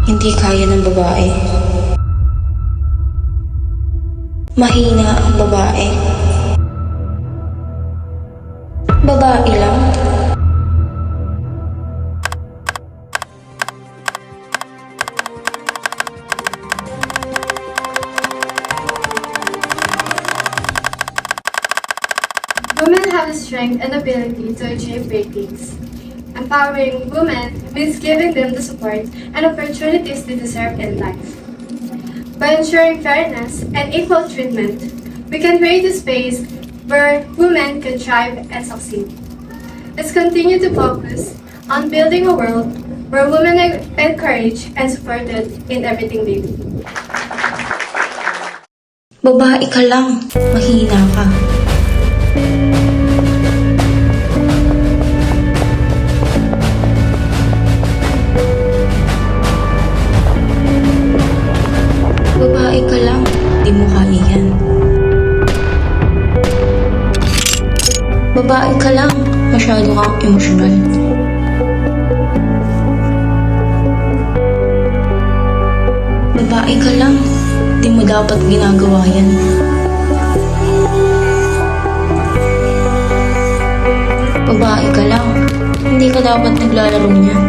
Hindi kaya ng babae. Mahina ang babae. Babae lang. Women have the strength and ability to achieve great things. Empowering women means giving them the support and opportunities they deserve in life. By ensuring fairness and equal treatment, we can create a space where women can thrive and succeed. Let's continue to focus on building a world where women are encouraged and supported in everything they do. Babae ka lang. Mahina ka. Babae ka lang. Di mo kaya yan. Babae ka lang. Masyado kang emosyonal. Babae ka lang. Di mo dapat ginagawa yan. Babae ka lang. Hindi ka dapat naglalaro niyan.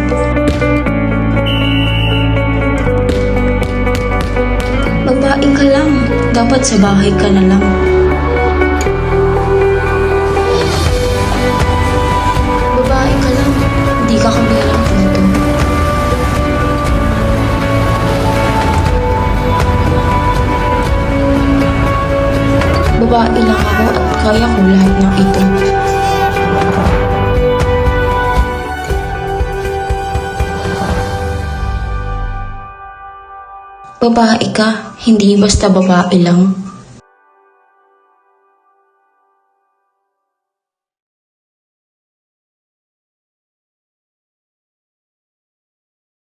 Babae ka lang. Dapat sa bahay ka na lang. Babae ka lang. Hindi ka kabilang dito. Babae lang ako at kaya ko lahat ng ito. Babae ka, hindi basta babae lang.